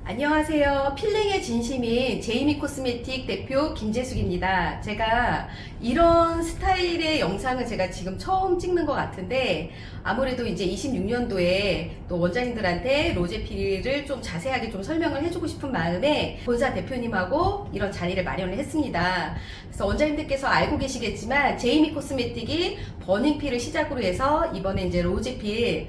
안녕하세요. 필링의 진심인 제이미 코스메틱 대표 김재숙입니다. 제가 이런 스타일의 영상을 제가 지금 처음 찍는 것 같은데 아무래도 이제 26년도에 또 원장님들한테 로제필을 좀 자세하게 좀 설명을 해주고 싶은 마음에 본사 대표님하고 이런 자리를 마련을 했습니다. 그래서 원장님들께서 알고 계시겠지만 제이미 코스메틱이 버닝필을 시작으로 해서 이번에 이제 로제필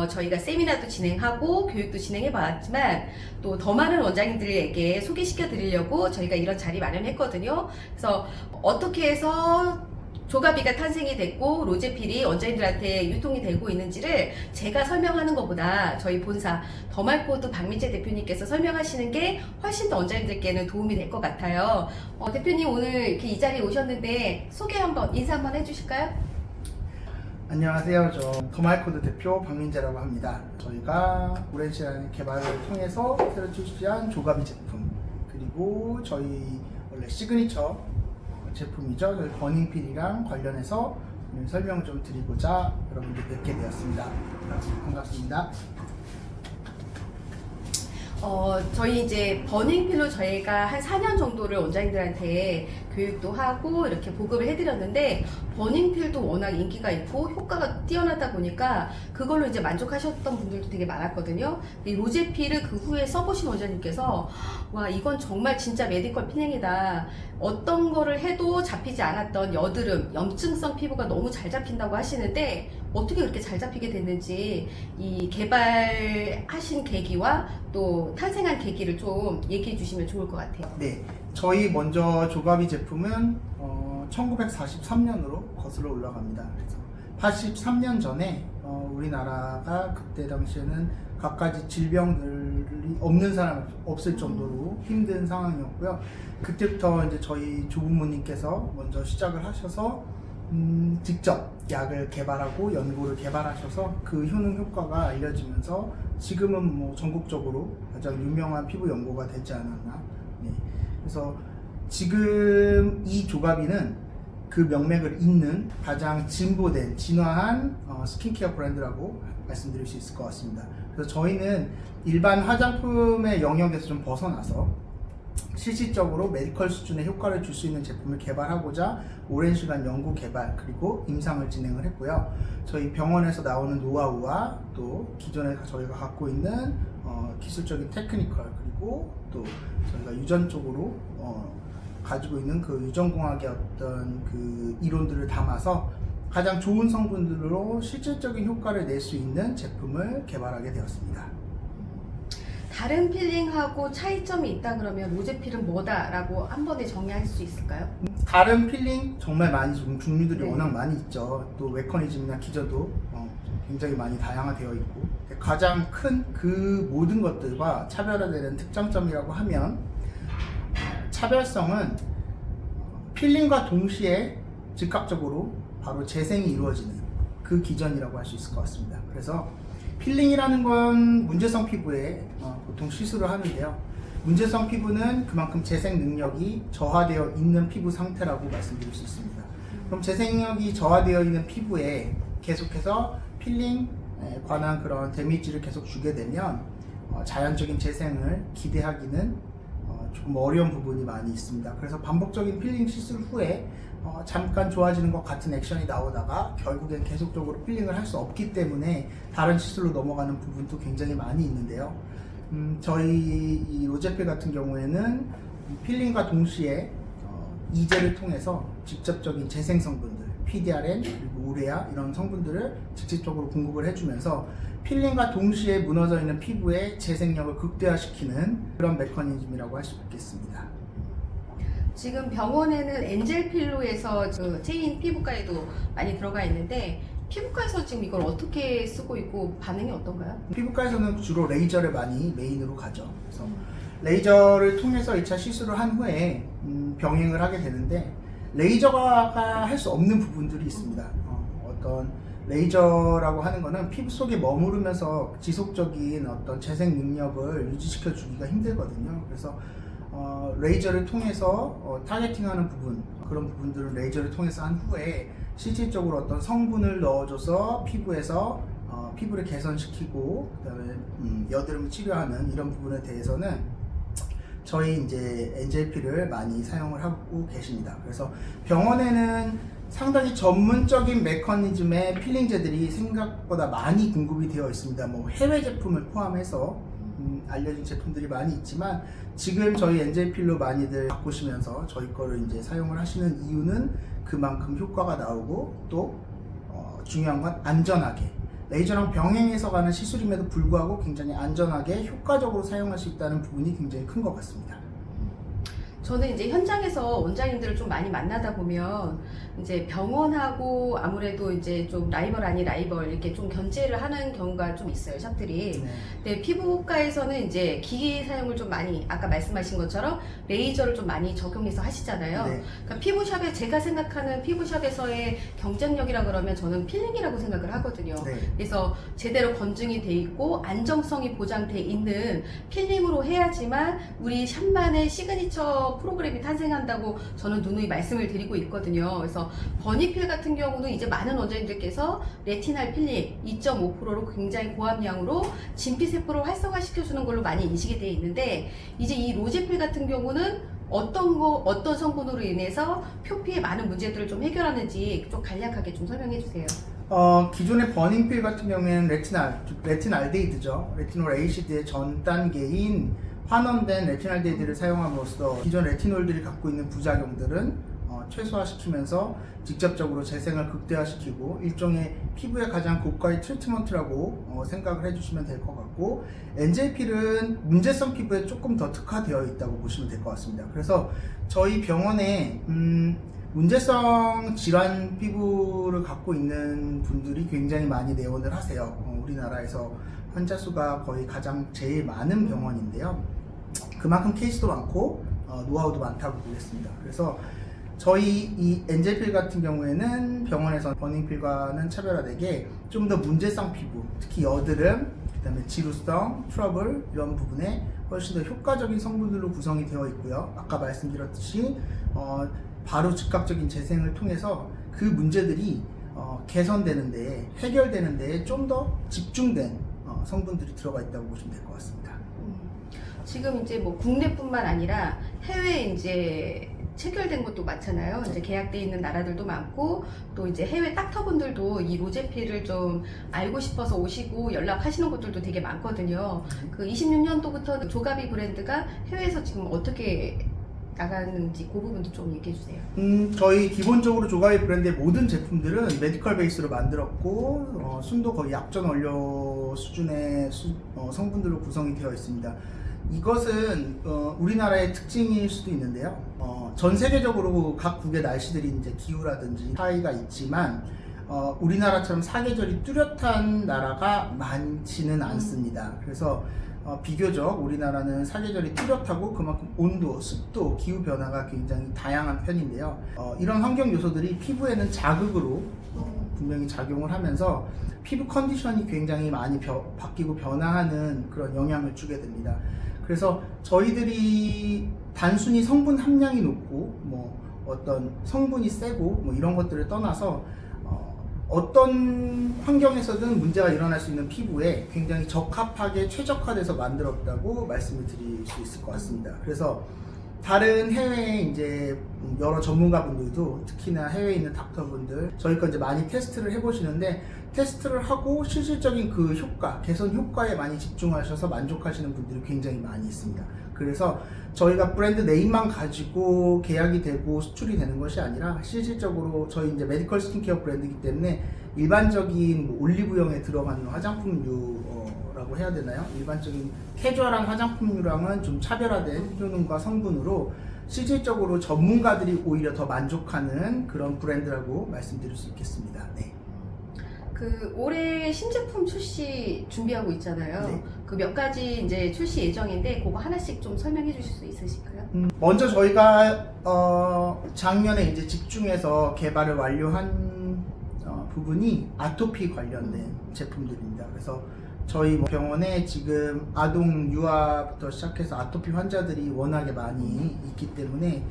저희가 세미나도 진행하고 교육도 진행해 봤지만 또 더 많은 원장님들에게 소개시켜 드리려고 저희가 이런 자리 마련했거든요. 그래서 어떻게 해서 조가비가 탄생이 됐고 로제필이 원장님들한테 유통이 되고 있는지를 제가 설명하는 것보다 저희 본사 더말코드 박민재 대표님께서 설명하시는 게 훨씬 더 원장님들께는 도움이 될 것 같아요. 대표님 오늘 이렇게 이 자리에 오셨는데 소개 한번 인사 한번 해주실까요? 안녕하세요. 저 더말코드 대표 박민재라고 합니다. 저희가 오랜 시간 개발을 통해서 새로 출시한 조가비 제품, 그리고 저희 원래 시그니처 제품이죠. 저희 버닝필이랑 관련해서 오늘 설명 좀 드리고자 여러분들 뵙게 되었습니다. 반갑습니다. 저희 이제 버닝필로 저희가 한 4년 정도를 원장님들한테 교육도 하고 이렇게 보급을 해드렸는데 버닝필도 워낙 인기가 있고 효과가 뛰어나다 보니까 그걸로 이제 만족하셨던 분들도 되게 많았거든요. 이 로제필을 그 후에 써보신 원장님께서 와 이건 정말 진짜 메디컬 필링이다. 어떤 거를 해도 잡히지 않았던 여드름, 염증성 피부가 너무 잘 잡힌다고 하시는데 어떻게 그렇게 잘 잡히게 됐는지 이 개발하신 계기와 또 탄생한 계기를 좀 얘기해 주시면 좋을 것 같아요. 네, 저희 먼저 조가비 제품은 1943년으로 거슬러 올라갑니다. 그래서 83년 전에 우리나라가 그때 당시에는 갖가지 질병들이 없는 사람 없을 정도로 힘든 상황이었고요. 그때부터 이제 저희 조부모님께서 먼저 시작을 하셔서 직접 약을 개발하고 연고를 개발하셔서 그 효능 효과가 알려지면서 지금은 뭐 전국적으로 가장 유명한 피부 연고가 되지 않았나. 네. 그래서 지금 이 조가비는 그 명맥을 잇는 가장 진보된 진화한 스킨케어 브랜드라고 말씀드릴 수 있을 것 같습니다. 그래서 저희는 일반 화장품의 영역에서 좀 벗어나서 실질적으로 메디컬 수준의 효과를 줄 수 있는 제품을 개발하고자 오랜 시간 연구 개발 그리고 임상을 진행을 했고요. 저희 병원에서 나오는 노하우와 또 기존에 저희가 갖고 있는 기술적인 테크니컬 그리고 또 저희가 유전 쪽으로 가지고 있는 그 유전공학의 어떤 그 이론들을 담아서 가장 좋은 성분들로 실질적인 효과를 낼 수 있는 제품을 개발하게 되었습니다. 다른 필링하고 차이점이 있다 그러면 로제필은 뭐다라고 한 번에 정리할 수 있을까요? 다른 필링 정말 많이 지금 종류들이 네. 워낙 많이 있죠. 또 메커니즘이나 기저도 굉장히 많이 다양화되어 있고 가장 큰 그 모든 것들과 차별화되는 특장점이라고 하면 차별성은 필링과 동시에 즉각적으로 바로 재생이 이루어지는 그 기전이라고 할 수 있을 것 같습니다. 그래서 필링이라는 건 문제성 피부에 보통 시술을 하는데요. 문제성 피부는 그만큼 재생 능력이 저하되어 있는 피부 상태라고 말씀드릴 수 있습니다. 그럼 재생 능력이 저하되어 있는 피부에 계속해서 필링에 관한 그런 데미지를 계속 주게 되면 자연적인 재생을 기대하기는 조금 어려운 부분이 많이 있습니다. 그래서 반복적인 필링 시술 후에 잠깐 좋아지는 것 같은 액션이 나오다가 결국엔 계속적으로 필링을 할 수 없기 때문에 다른 시술로 넘어가는 부분도 굉장히 많이 있는데요. 저희 이 로제필 같은 경우에는 필링과 동시에 이제를 통해서 직접적인 재생 성분들, PDRN 그리고 우레아 이런 성분들을 직접적으로 공급을 해주면서 필링과 동시에 무너져 있는 피부의 재생력을 극대화시키는 그런 메커니즘이라고 할 수 있겠습니다. 지금 병원에는 엔젤필로에서 그 체인 피부과에도 많이 들어가 있는데 피부과에서 지금 이걸 어떻게 쓰고 있고 반응이 어떤가요? 피부과에서는 주로 레이저를 많이 메인으로 가죠. 그래서 레이저를 통해서 2차 시술을 한 후에 병행을 하게 되는데 레이저가 할 수 없는 부분들이 있습니다. 어떤 레이저라고 하는 거는 피부 속에 머무르면서 지속적인 어떤 재생 능력을 유지시켜 주기가 힘들거든요. 그래서 레이저를 통해서 타겟팅하는 부분, 그런 부분들을 레이저를 통해서 한 후에 실질적으로 어떤 성분을 넣어줘서 피부에서 피부를 개선시키고 그다음에 여드름 치료하는 이런 부분에 대해서는 저희 이제 NJP를 많이 사용을 하고 계십니다. 그래서 병원에는 상당히 전문적인 메커니즘의 필링제들이 생각보다 많이 공급이 되어 있습니다. 뭐 해외 제품을 포함해서 알려진 제품들이 많이 있지만 지금 저희 NJP로 많이들 바꾸시면서 저희 거를 이제 사용을 하시는 이유는 그만큼 효과가 나오고 또 중요한 건 안전하게 레이저랑 병행해서 가는 시술임에도 불구하고 굉장히 안전하게 효과적으로 사용할 수 있다는 부분이 굉장히 큰 것 같습니다. 저는 이제 현장에서 원장님들을 좀 많이 만나다 보면 이제 병원하고 아무래도 이제 좀 라이벌 아닌 라이벌 이렇게 좀 견제를 하는 경우가 좀 있어요, 샵들이. 근데 피부과에서는 이제 기기 사용을 좀 많이 아까 말씀하신 것처럼 레이저를 좀 많이 적용해서 하시잖아요. 네. 그러니까 피부샵에 제가 생각하는 피부샵에서의 경쟁력이라 그러면 저는 필링이라고 생각을 하거든요. 네. 그래서 제대로 검증이 돼 있고 안정성이 보장돼 있는 필링으로 해야지만 우리 샵만의 시그니처 프로그램이 탄생한다고 저는 누누이 말씀을 드리고 있거든요. 그래서 버니필 같은 경우는 이제 많은 원장님들께서 레티날 필링 2.5%로 굉장히 고함량으로 진피세포를 활성화시켜주는 걸로 많이 인식이 되어 있는데 이제 이 로제필 같은 경우는 어떤 성분으로 인해서 표피의 많은 문제들을 좀 해결하는지 좀 간략하게 좀 설명해 주세요. 기존의 버닝필 같은 경우에는 레티날데이드죠. 레티놀 에이시드의 전 단계인 환원된 레티날데이드를 사용함으로써 기존 레티놀들이 갖고 있는 부작용들은 최소화시키면서 직접적으로 재생을 극대화시키고 일종의 피부의 가장 고가의 트리트먼트라고 생각을 해주시면 될 것 같고 NJ필은 문제성 피부에 조금 더 특화되어 있다고 보시면 될 것 같습니다. 그래서 저희 병원에 문제성 질환 피부를 갖고 있는 분들이 굉장히 많이 내원을 하세요. 우리나라에서 환자 수가 거의 가장 제일 많은 병원인데요. 그만큼 케이스도 많고 노하우도 많다고 보겠습니다. 그래서 저희 이 NJ필 같은 경우에는 병원에서 버닝필과는 차별화되게 좀 더 문제성 피부, 특히 여드름, 그다음에 지루성, 트러블 이런 부분에 훨씬 더 효과적인 성분들로 구성이 되어 있고요. 아까 말씀드렸듯이 바로 즉각적인 재생을 통해서 그 문제들이 개선되는데 해결되는데 좀 더 집중된 성분들이 들어가 있다고 보시면 될 것 같습니다. 지금 이제 뭐 국내뿐만 아니라 해외에 이제 체결된 것도 많잖아요. 이제 계약돼 있는 나라들도 많고 또 이제 해외 닥터분들도 이 로제필을 좀 알고 싶어서 오시고 연락하시는 것들도 되게 많거든요. 그 26년도부터 조가비 브랜드가 해외에서 지금 어떻게 나가는지 그 부분도 좀 얘기해 주세요. 저희 기본적으로 조가비 브랜드의 모든 제품들은 메디컬 베이스로 만들었고 순도 거의 약전 원료 수준의 성분들로 구성이 되어 있습니다. 이것은 우리나라의 특징일 수도 있는데요. 전 세계적으로 각국의 날씨들이 이제 기후라든지 차이가 있지만 우리나라처럼 사계절이 뚜렷한 나라가 많지는 않습니다. 그래서 비교적 우리나라는 사계절이 뚜렷하고 그만큼 온도, 습도, 기후 변화가 굉장히 다양한 편인데요. 이런 환경 요소들이 피부에는 자극으로 분명히 작용을 하면서 피부 컨디션이 굉장히 많이 바뀌고 변화하는 그런 영향을 주게 됩니다. 그래서 저희들이 단순히 성분 함량이 높고 뭐 어떤 성분이 세고 뭐 이런 것들을 떠나서 어떤 환경에서든 문제가 일어날 수 있는 피부에 굉장히 적합하게 최적화돼서 만들었다고 말씀을 드릴 수 있을 것 같습니다. 그래서 다른 해외에 이제 여러 전문가분들도 특히나 해외에 있는 닥터분들 저희 거 이제 많이 테스트를 해보시는데 테스트를 하고 실질적인 그 효과, 개선 효과에 많이 집중하셔서 만족하시는 분들이 굉장히 많이 있습니다. 그래서 저희가 브랜드 네임만 가지고 계약이 되고 수출이 되는 것이 아니라 실질적으로 저희 이제 메디컬 스킨케어 브랜드이기 때문에 일반적인 뭐 올리브영에 들어가는 화장품류라고 해야 되나요? 일반적인 캐주얼한 화장품류랑은 좀 차별화된 효능과 성분으로 실질적으로 전문가들이 오히려 더 만족하는 그런 브랜드라고 말씀드릴 수 있겠습니다. 네. 그 올해 신제품 출시 준비하고 있잖아요. 네. 그 몇 가지 이제 출시 예정인데 그거 하나씩 좀 설명해 주실 수 있으실까요? 먼저 저희가 작년에 이제 집중해서 개발을 완료한 부분이 아토피 관련된 제품들입니다. 그래서 저희 병원에 지금 아동 유아부터 시작해서 아토피 환자들이 워낙에 많이 있기 때문에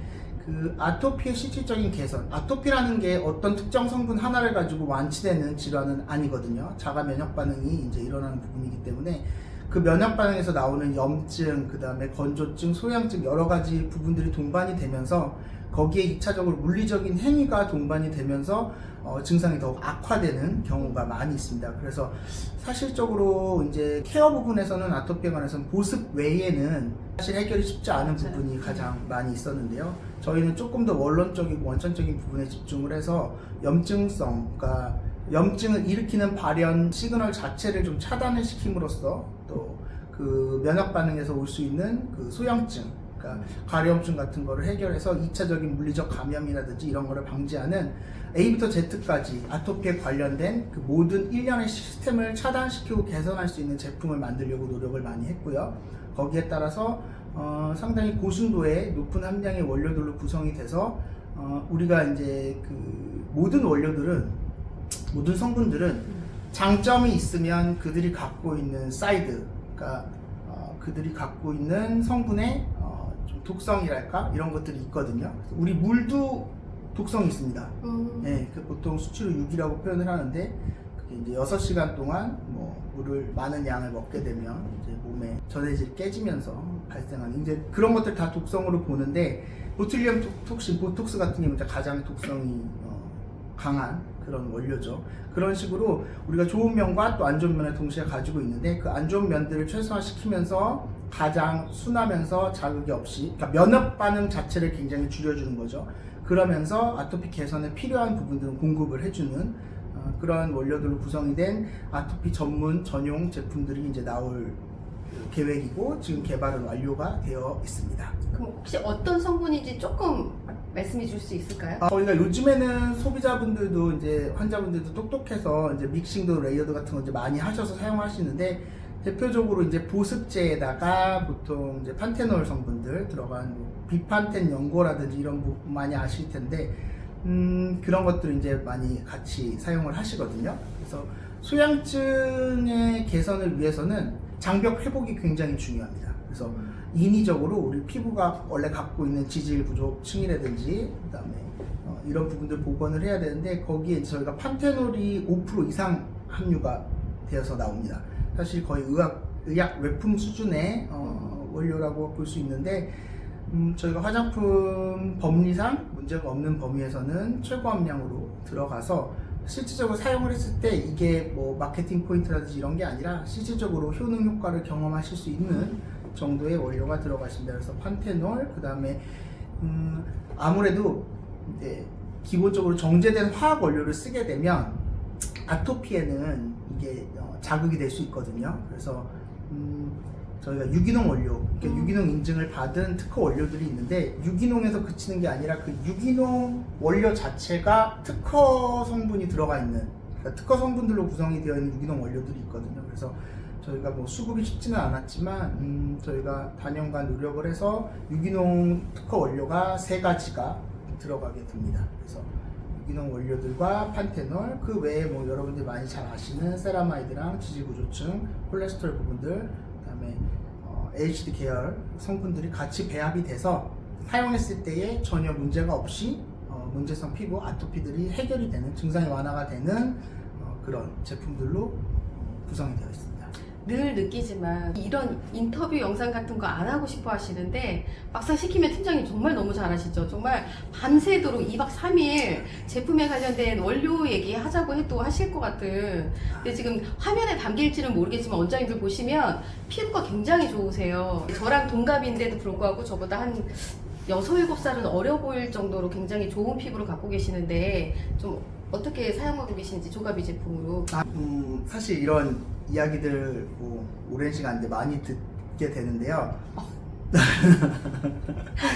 그 그 아토피의 실질적인 개선, 아토피라는 게 어떤 특정 성분 하나를 가지고 완치되는 질환은 아니거든요. 자가 면역 반응이 이제 일어나는 부분이기 때문에 그 면역 반응에서 나오는 염증, 그 다음에 건조증, 소양증 여러 가지 부분들이 동반이 되면서 거기에 2차적으로 물리적인 행위가 동반이 되면서 증상이 더욱 악화되는 경우가 많이 있습니다. 그래서 사실적으로 이제 케어 부분에서는 아토피에 관해서는 보습 외에는 사실 해결이 쉽지 않은 부분이 가장 많이 있었는데요. 저희는 조금 더 원론적이고 원천적인 부분에 집중을 해서 염증성, 그러니까 염증을 일으키는 발현 시그널 자체를 좀 차단을 시킴으로써 또 그 면역 반응에서 올 수 있는 그 소염증, 그러니까 가려움증 같은 거를 해결해서 2차적인 물리적 감염이라든지 이런 거를 방지하는 A부터 Z까지 아토피에 관련된 그 모든 일련의 시스템을 차단시키고 개선할 수 있는 제품을 만들려고 노력을 많이 했고요. 거기에 따라서 상당히 고순도의 높은 함량의 원료들로 구성이 돼서 우리가 이제 그 모든 원료들은, 모든 성분들은 장점이 있으면 그들이 갖고 있는 사이드, 그러니까 그들이 갖고 있는 성분의 좀 독성이랄까 이런 것들이 있거든요. 우리 물도 독성이 있습니다. 네, 그 보통 수치로 6이라고 표현을 하는데 그게 이제 6시간 동안 뭐 물을 많은 양을 먹게 되면 이제 몸에 전해질이 깨지면서 발생하는 이제 그런 것들 다 독성으로 보는데 보툴리움 톡신, 보톡스 같은 경우는 가장 독성이 강한 그런 원료죠. 그런 식으로 우리가 좋은 면과 또 안 좋은 면을 동시에 가지고 있는데 그 안 좋은 면들을 최소화시키면서 가장 순하면서 자극이 없이, 그러니까 면역 반응 자체를 굉장히 줄여주는 거죠. 그러면서 아토피 개선에 필요한 부분들은 공급을 해주는 그런 원료들로 구성이 된 아토피 전문 전용 제품들이 이제 나올 계획이고 지금 개발은 완료가 되어 있습니다. 그럼 혹시 어떤 성분인지 조금 말씀해 줄 수 있을까요? 저희가 요즘에는 소비자분들도 이제 환자분들도 똑똑해서 이제 믹싱도 레이어드 같은 거 이제 많이 하셔서 사용하시는데 대표적으로 이제 보습제에다가 보통 이제 판테놀 성분들 들어간 뭐 비판텐 연고라든지 이런 부분 많이 아실 텐데 그런 것들을 이제 많이 같이 사용을 하시거든요. 그래서 소양증의 개선을 위해서는 장벽 회복이 굉장히 중요합니다. 그래서 인위적으로 우리 피부가 원래 갖고 있는 지질 부족층이라든지 그다음에 이런 부분들 복원을 해야 되는데 거기에 저희가 판테놀이 5% 이상 함유가 되어서 나옵니다. 사실 거의 의약 외품 수준의 원료라고 볼 수 있는데 저희가 화장품 법리상 문제가 없는 범위에서는 최고 함량으로 들어가서 실질적으로 사용을 했을 때 이게 뭐 마케팅 포인트라든지 이런 게 아니라 실질적으로 효능 효과를 경험하실 수 있는 정도의 원료가 들어가 있습니다. 그래서 판테놀, 그 다음에 아무래도 이제 기본적으로 정제된 화학 원료를 쓰게 되면 아토피에는 이게 자극이 될 수 있거든요. 그래서 저희가 유기농 원료, 그러니까 유기농 인증을 받은 특허 원료들이 있는데 유기농에서 그치는 게 아니라 그 유기농 원료 자체가 특허 성분이 들어가 있는, 그러니까 특허 성분들로 구성이 되어 있는 유기농 원료들이 있거든요. 그래서 저희가 뭐 수급이 쉽지는 않았지만 저희가 단연간 노력을 해서 유기농 특허 원료가 3가지가 들어가게 됩니다. 그래서 유기농 원료들과 판테놀, 그 외에 뭐 여러분들 많이 잘 아시는 세라마이드랑 지질구조층, 콜레스테롤 부분들, 그다음에 LHD 계열 성분들이 같이 배합이 돼서 사용했을 때에 전혀 문제가 없이 문제성 피부 아토피들이 해결이 되는, 증상이 완화가 되는 그런 제품들로 구성이 되어 있습니다. 늘 느끼지만 이런 인터뷰 영상 같은 거 안 하고 싶어 하시는데 막상 시키면 팀장님 정말 너무 잘하시죠. 정말 밤새도록 2박 3일 제품에 관련된 원료 얘기하자고 해도 하실 것 같은. 근데 지금 화면에 담길지는 모르겠지만 원장님들 보시면 피부가 굉장히 좋으세요. 저랑 동갑인데도 불구하고 저보다 한 6, 7살은 어려 보일 정도로 굉장히 좋은 피부를 갖고 계시는데 좀 어떻게 사용하고 계신지 조가비 제품으로. 사실 이런 이야기들 뭐 오랜 시간 이제 많이 듣게 되는데요.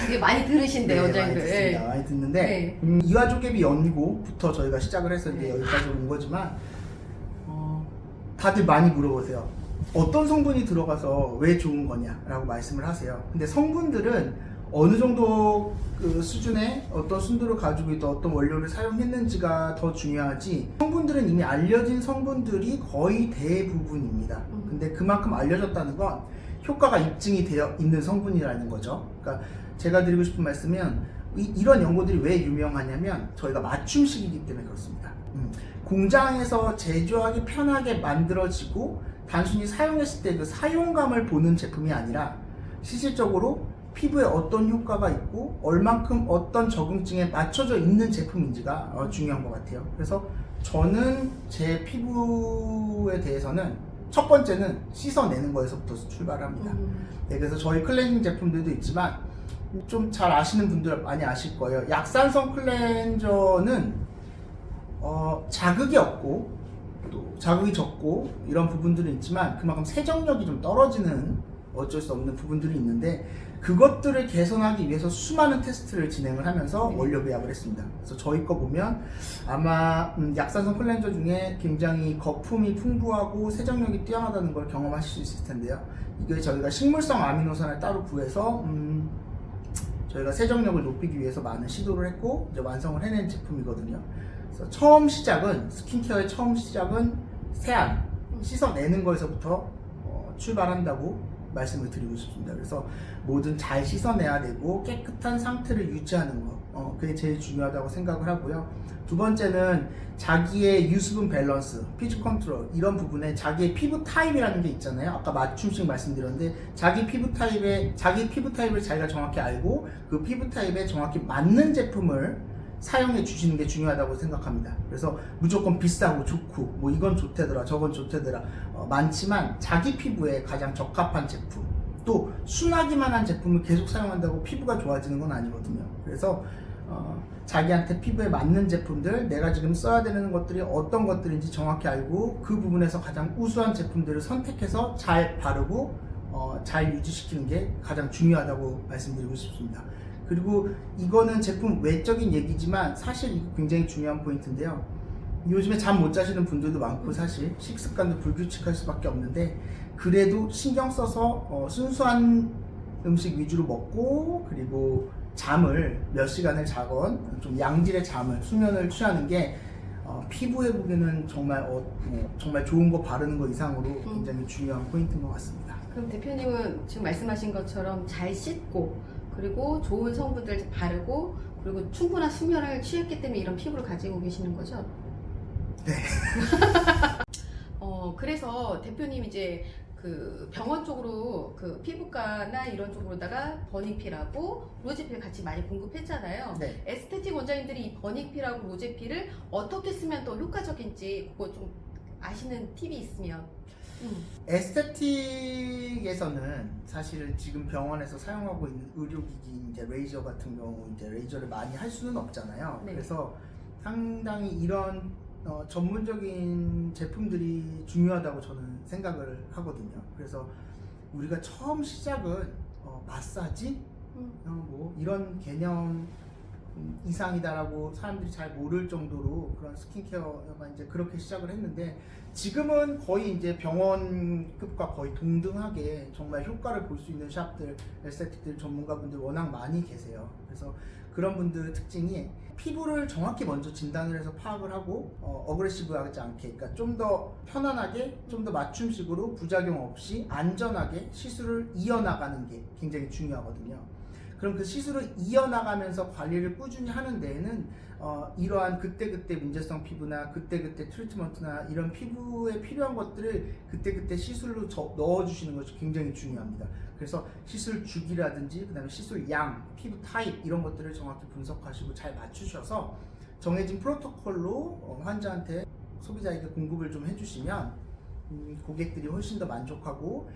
이게 많이 들으신대요, 네, 원장님들. 많이 듣습니다. 많이 듣는데 이와조개비 연고부터 저희가 시작을 해서 이제 여기까지 온 거지만 다들 많이 물어보세요. 어떤 성분이 들어가서 왜 좋은 거냐라고 말씀을 하세요. 근데 성분들은 어느 정도 그 수준의 어떤 순도를 가지고 있던 어떤 원료를 사용했는지가 더 중요하지, 성분들은 이미 알려진 성분들이 거의 대부분입니다. 근데 그만큼 알려졌다는 건 효과가 입증이 되어 있는 성분이라는 거죠. 그러니까 제가 드리고 싶은 말씀은 이런 연고들이 왜 유명하냐면 저희가 맞춤식이기 때문에 그렇습니다. 공장에서 제조하기 편하게 만들어지고 단순히 사용했을 때 그 사용감을 보는 제품이 아니라 실질적으로 피부에 어떤 효과가 있고 얼만큼 어떤 적응증에 맞춰져 있는 제품인지가 중요한 것 같아요. 그래서 저는 제 피부에 대해서는 첫 번째는 씻어내는 거에서부터 출발합니다. 네, 그래서 저희 클렌징 제품들도 있지만 좀 잘 아시는 분들 많이 아실 거예요. 약산성 클렌저는 자극이 없고 또 자극이 적고 이런 부분들은 있지만 그만큼 세정력이 좀 떨어지는 어쩔 수 없는 부분들이 있는데 그것들을 개선하기 위해서 수많은 테스트를 진행을 하면서 원료 배합을 했습니다. 그래서 저희 거 보면 아마 약산성 클렌저 중에 굉장히 거품이 풍부하고 세정력이 뛰어나다는 걸 경험하실 수 있을 텐데요. 이게 저희가 식물성 아미노산을 따로 구해서 저희가 세정력을 높이기 위해서 많은 시도를 했고 이제 완성을 해낸 제품이거든요. 그래서 처음 시작은 스킨케어의 처음 시작은 세안, 씻어내는 거에서부터 출발한다고 말씀을 드리고 싶습니다. 그래서 뭐든 잘 씻어내야 되고 깨끗한 상태를 유지하는 거 그게 제일 중요하다고 생각을 하고요. 두 번째는 자기의 유수분 밸런스, 피지 컨트롤 이런 부분에 자기의 피부 타입이라는 게 있잖아요. 아까 맞춤식 말씀드렸는데 자기 피부 타입을 자기가 정확히 알고 그 피부 타입에 정확히 맞는 제품을 사용해 주시는 게 중요하다고 생각합니다. 그래서 무조건 비싸고 좋고 뭐 이건 좋대더라 저건 좋대더라 많지만 자기 피부에 가장 적합한 제품 또 순하기만 한 제품을 계속 사용한다고 피부가 좋아지는 건 아니거든요. 그래서 자기한테 피부에 맞는 제품들 내가 지금 써야 되는 것들이 어떤 것들인지 정확히 알고 그 부분에서 가장 우수한 제품들을 선택해서 잘 바르고 잘 유지시키는 게 가장 중요하다고 말씀드리고 싶습니다. 그리고 이거는 제품 외적인 얘기지만 사실 이거 굉장히 중요한 포인트인데요. 요즘에 잠 못 자시는 분들도 많고 사실 식습관도 불규칙할 수밖에 없는데 그래도 신경 써서 순수한 음식 위주로 먹고 그리고 잠을 몇 시간을 자건 좀 양질의 잠을 수면을 취하는 게 피부 회복에는 정말 좋은 거 바르는 거 이상으로 굉장히 중요한 포인트인 것 같습니다. 그럼 대표님은 지금 말씀하신 것처럼 잘 씻고 그리고 좋은 성분들 바르고 그리고 충분한 수면을 취했기 때문에 이런 피부를 가지고 계시는 거죠? 네. 그래서 대표님 이제 그 병원 쪽으로 그 피부과나 이런 쪽으로다가 버닝필하고 로제필 같이 많이 공급했잖아요. 네. 에스테틱 원장님들이 이 버닝필하고 로제필을 어떻게 쓰면 더 효과적인지 그거 좀 아시는 팁이 있으면. 에스테틱에서는 사실은 지금 병원에서 사용하고 있는 의료기기 이제 레이저 같은 경우 이제 레이저를 많이 할 수는 없잖아요. 네. 그래서 상당히 이런 전문적인 제품들이 중요하다고 저는 생각을 하거든요. 그래서 우리가 처음 시작은 마사지 뭐 이런 개념 이상이다라고 사람들이 잘 모를 정도로 그런 스킨케어가 이제 그렇게 시작을 했는데 지금은 거의 이제 병원급과 거의 동등하게 정말 효과를 볼 수 있는 샵들, 에스테틱들 전문가분들 워낙 많이 계세요. 그래서 그런 분들 특징이 피부를 정확히 먼저 진단을 해서 파악을 하고 어그레시브하지 않게 그러니까 좀 더 편안하게 좀 더 맞춤식으로 부작용 없이 안전하게 시술을 이어나가는 게 굉장히 중요하거든요. 그럼 그 시술을 이어나가면서 관리를 꾸준히 하는 데에는 이러한 그때그때 문제성 피부나 그때그때 트리트먼트나 이런 피부에 필요한 것들을 그때그때 시술로 넣어주시는 것이 굉장히 중요합니다. 그래서 시술 주기라든지 그 다음에 시술 양, 피부 타입 이런 것들을 정확히 분석하시고 잘 맞추셔서 정해진 프로토콜로 환자한테 소비자에게 공급을 좀 해주시면 고객들이 훨씬 더 만족하고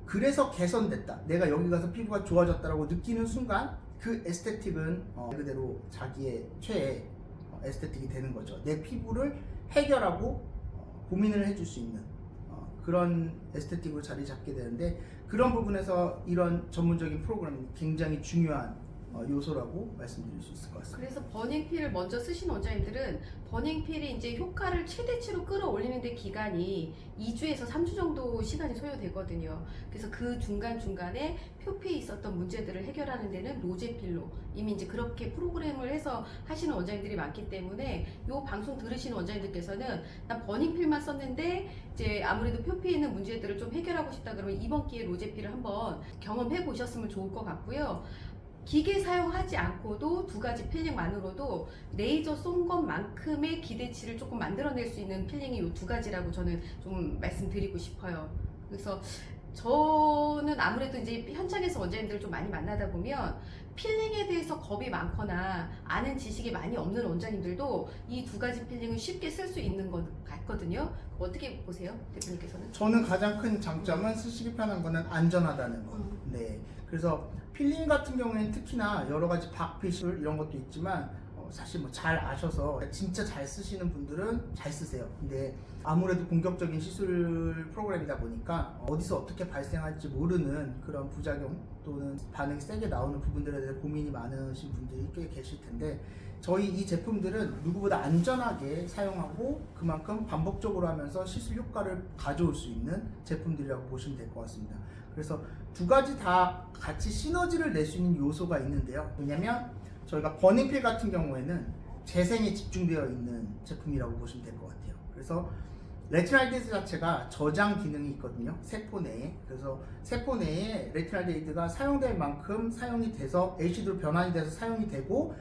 그래서 개선됐다. 내가 여기 가서 피부가 좋아졌다라고 느끼는 순간 그 에스테틱은 그대로 자기의 최애 에스테틱이 되는 거죠. 내 피부를 해결하고 고민을 해줄 수 있는 그런 에스테틱으로 자리 잡게 되는데 그런 부분에서 이런 전문적인 프로그램이 굉장히 중요한 요소라고 말씀드릴 수 있을 것 같습니다. 그래서 버닝필을 먼저 쓰신 원장님들은 버닝필이 이제 효과를 최대치로 끌어올리는 데 기간이 2주에서 3주 정도 시간이 소요되거든요. 그래서 그 중간중간에 표피에 있었던 문제들을 해결하는 데는 로제필로 이미 이제 그렇게 프로그램을 해서 하시는 원장님들이 많기 때문에 이 방송 들으시는 원장님들께서는 난 버닝필만 썼는데 이제 아무래도 표피에 있는 문제들을 좀 해결하고 싶다 그러면 이번 기회에 로제필을 한번 경험해 보셨으면 좋을 것 같고요. 기계 사용하지 않고도 두 가지 필링만으로도 레이저 쏜 것만큼의 기대치를 조금 만들어낼 수 있는 필링이 이 두 가지라고 저는 좀 말씀드리고 싶어요. 그래서 저는 아무래도 이제 현장에서 원장님들을 좀 많이 만나다 보면 필링에 대해서 겁이 많거나 아는 지식이 많이 없는 원장님들도 이 두 가지 필링을 쉽게 쓸 수 있는 것 같거든요. 어떻게 보세요, 대표님께서는? 저는 가장 큰 장점은 쓰시기 편한 거는 안전하다는 거. 네. 그래서 필링 같은 경우에는 특히나 여러 가지 박피술 이런 것도 있지만 사실 뭐 잘 아셔서 진짜 잘 쓰시는 분들은 잘 쓰세요. 근데 아무래도 공격적인 시술 프로그램이다 보니까 어디서 어떻게 발생할지 모르는 그런 부작용 또는 반응이 세게 나오는 부분들에 대해 고민이 많으신 분들이 꽤 계실 텐데 저희 이 제품들은 누구보다 안전하게 사용하고 그만큼 반복적으로 하면서 시술 효과를 가져올 수 있는 제품들이라고 보시면 될 것 같습니다. 그래서 두 가지 다 같이 시너지를 낼 수 있는 요소가 있는데요. 왜냐면 저희가 버닝필 같은 경우에는 재생에 집중되어 있는 제품이라고 보시면 될 것 같아요. 그래서 레티날 데이드 자체가 저장 기능이 있거든요. 세포 내에. 그래서 세포 내에 레티날 데이드가 사용될 만큼 사용이 돼서 LCD로 변환이 돼서 사용이 되고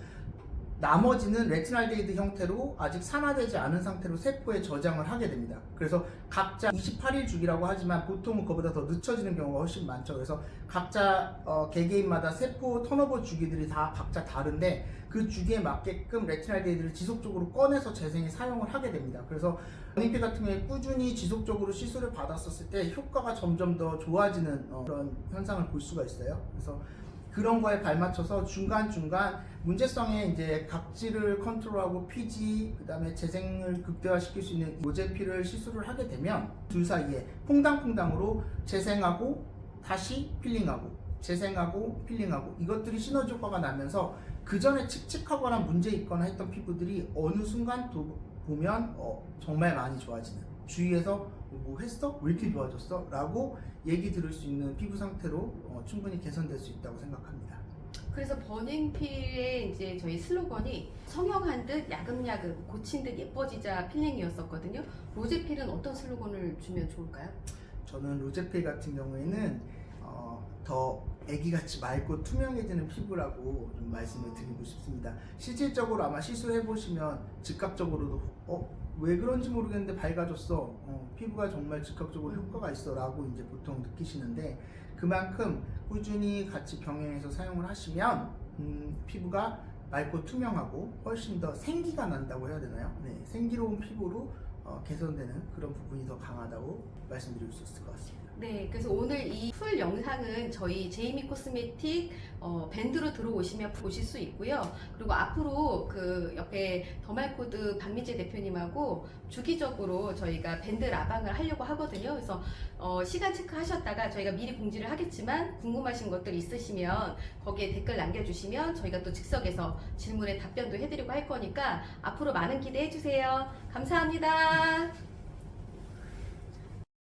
나머지는 레티날 데이드 형태로 아직 산화되지 않은 상태로 세포에 저장을 하게 됩니다. 그래서 각자 28일 주기라고 하지만 보통은 그보다 더 늦춰지는 경우가 훨씬 많죠. 그래서 각자 개개인마다 세포 턴오버 주기들이 다 각자 다른데 그 주기에 맞게끔 레티날 데이드를 지속적으로 꺼내서 재생에 사용을 하게 됩니다. 그래서 버닝필 같은 경우에 꾸준히 지속적으로 시술을 받았었을 때 효과가 점점 더 좋아지는 그런 현상을 볼 수가 있어요. 그래서 그런 거에 발맞춰서 중간중간 문제성에 이제 각질을 컨트롤하고 피지, 그 다음에 재생을 극대화시킬 수 있는 로제피를 시술을 하게 되면 둘 사이에 퐁당퐁당으로 재생하고 다시 필링하고 재생하고 필링하고 이것들이 시너지 효과가 나면서 그 전에 칙칙하거나 문제 있거나 했던 피부들이 어느 순간 또 보면 정말 많이 좋아지는 주위에서 뭐 했어? 왜 이렇게 좋아졌어? 라고 얘기 들을 수 있는 피부 상태로 충분히 개선될 수 있다고 생각합니다. 그래서 버닝필의 이제 저희 슬로건이 성형한 듯 야금야금 고친 듯 예뻐지자 필링이었었거든요. 로제필은 어떤 슬로건을 주면 좋을까요? 저는 로제필 같은 경우에는 더 애기같이 맑고 투명해지는 피부라고 좀 말씀을 드리고 싶습니다. 실질적으로 아마 시술해보시면 즉각적으로도 왜 그런지 모르겠는데 밝아졌어, 피부가 정말 즉각적으로 효과가 있어 라고 이제 보통 느끼시는데 그만큼 꾸준히 같이 병행해서 사용을 하시면 피부가 맑고 투명하고 훨씬 더 생기가 난다고 해야 되나요? 네, 생기로운 피부로 개선되는 그런 부분이 더 강하다고 말씀드릴 수 있을 것 같습니다. 네, 그래서 오늘 이 풀 영상은 저희 제이미 코스메틱 밴드로 들어오시면 보실 수 있고요. 그리고 앞으로 그 옆에 더말코드 박미재 대표님하고 주기적으로 저희가 밴드 라방을 하려고 하거든요. 그래서 시간 체크하셨다가 저희가 미리 공지를 하겠지만 궁금하신 것들 있으시면 거기에 댓글 남겨주시면 저희가 또 즉석에서 질문에 답변도 해드리고 할 거니까 앞으로 많은 기대해 주세요. 감사합니다.